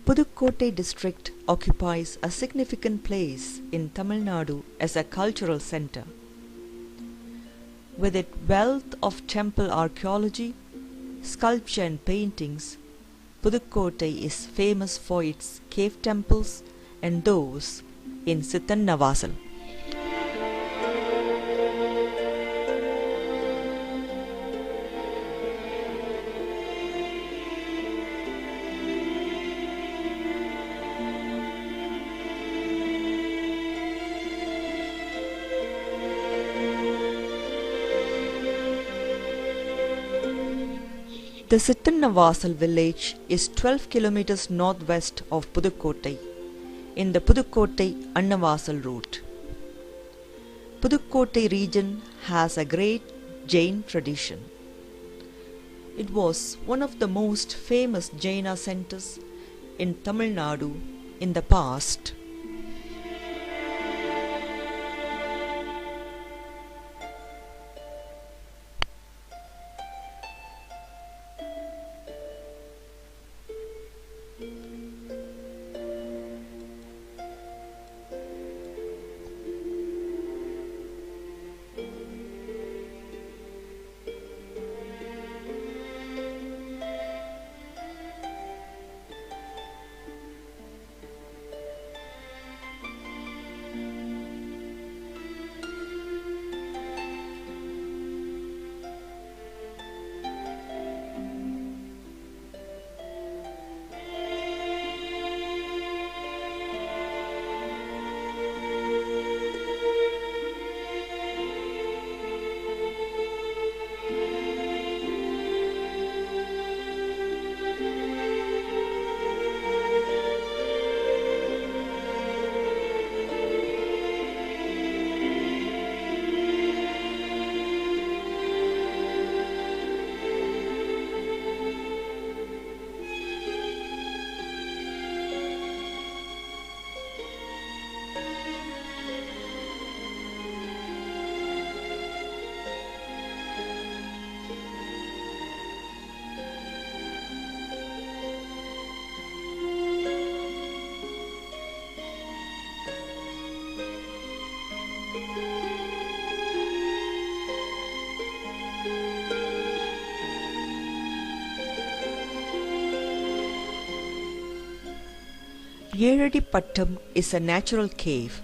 Pudukkottai district occupies a significant place in Tamil Nadu as a cultural center. With its wealth of temple archaeology, sculpture and paintings, Pudukkottai is famous for its cave temples and those in Sittannavasal. The Sittannavasal village is 12 kilometers northwest of Pudukkottai in the Pudukkottai-Annavasal route. Pudukkottai region has a great Jain tradition. It was one of the most famous Jaina centers in Tamil Nadu in the past. Yeradi is a natural cave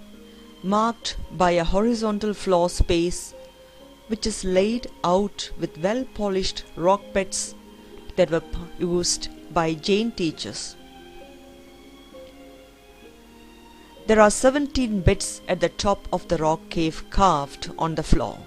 marked by a horizontal floor space which is laid out with well-polished rock beds that were used by Jain teachers. There are 17 beds at the top of the rock cave carved on the floor.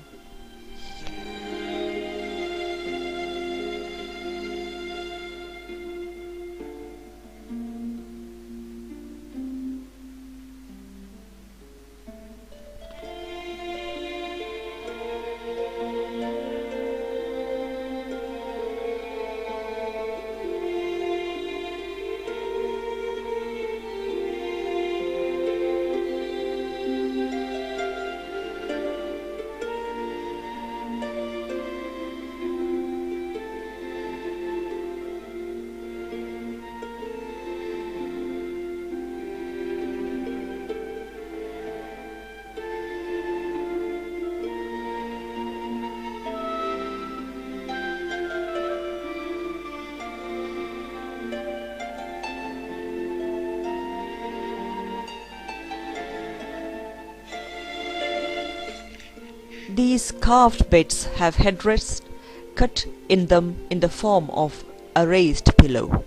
These carved beds have headrests cut in them in the form of a raised pillow.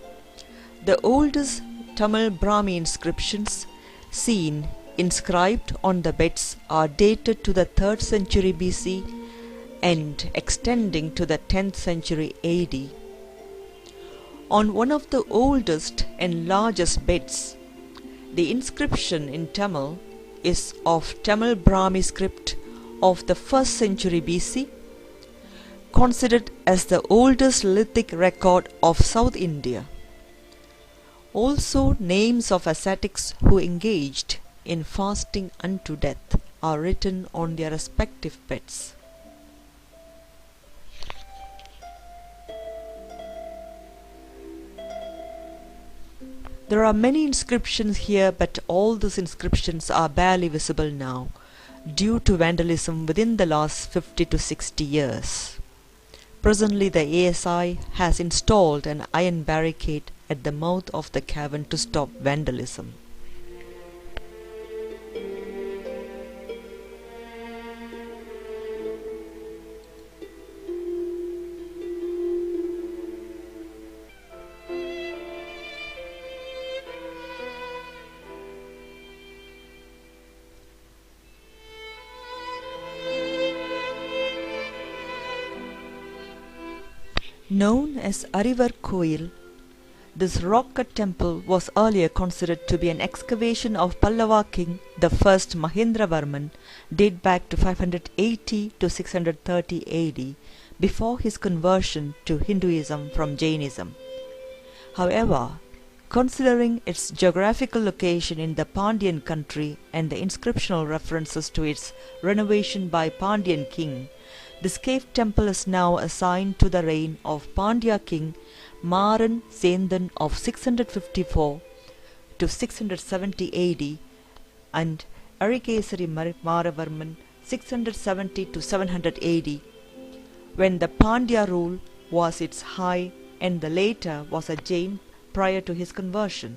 The oldest Tamil Brahmi inscriptions seen inscribed on the beds are dated to the 3rd century BC and extending to the 10th century AD. On one of the oldest and largest beds, the inscription in Tamil is of Tamil Brahmi script of the 1st century BC, considered as the oldest lithic record of South India. Also, names of ascetics who engaged in fasting unto death are written on their respective beds. There are many inscriptions here, but all these inscriptions are barely visible now, due to vandalism within the last 50 to 60 years. Presently, the ASI has installed an iron barricade at the mouth of the cavern to stop vandalism. Known as Arivar Koil, this rock-cut temple was earlier considered to be an excavation of Pallava king, the first Mahendravarman, date back to 580 to 630 AD, before his conversion to Hinduism from Jainism. However, considering its geographical location in the Pandyan country and the inscriptional references to its renovation by Pandyan king, this cave temple is now assigned to the reign of Pandya king Maran Sendan of 654 to 670 AD and Arikesari Maravarman 670 to 700 AD, when the Pandya rule was its high and the later was a Jain prior to his conversion.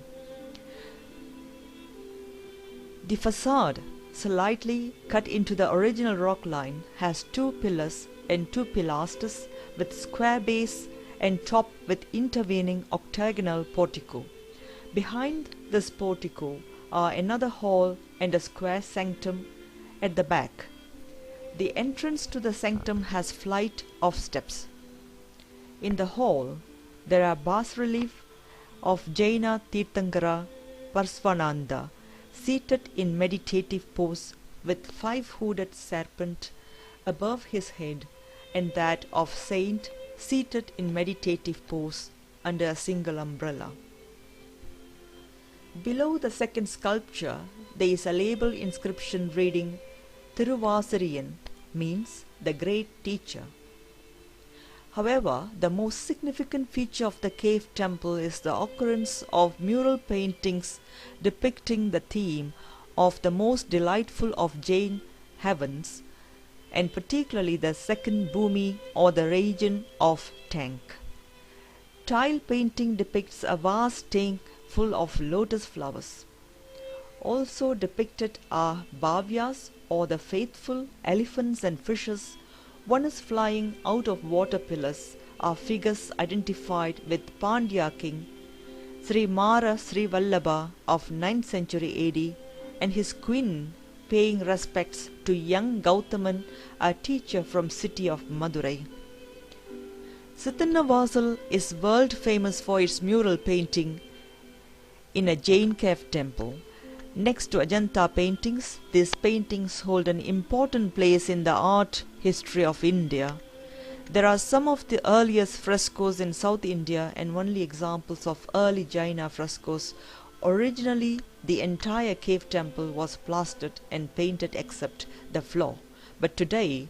The facade, slightly cut into the original rock line, has two pillars and two pilasters with square base and top with intervening octagonal portico. Behind this portico are another hall and a square sanctum at the back. The entrance to the sanctum has flight of steps. In the hall there are bas-relief of Jaina Tirthankara Parsvananda seated in meditative pose with 5-hooded serpent above his head, and that of saint seated in meditative pose under a single umbrella. Below the second sculpture there is a label inscription reading Thiruvasariyan, means the great teacher. However, the most significant feature of the cave temple is the occurrence of mural paintings depicting the theme of the most delightful of Jain heavens, and particularly the second Bhumi or the region of tank. Tile painting depicts a vast tank full of lotus flowers. Also depicted are bhavyas or the faithful elephants and fishes. One is flying out of water pillars are figures identified with Pandya king Sri Mara Sri Vallabha of 9th century AD and his queen paying respects to young Gautaman, a teacher from city of Madurai. Sittannavasal is world famous for its mural painting in a Jain cave temple. Next to Ajanta paintings, these paintings hold an important place in the art history of India. There are some of the earliest frescoes in South India and only examples of early Jaina frescoes. Originally, the entire cave temple was plastered and painted except the floor, but today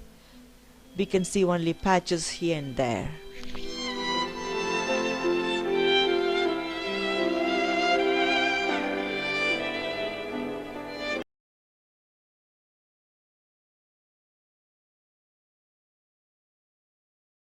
we can see only patches here and there.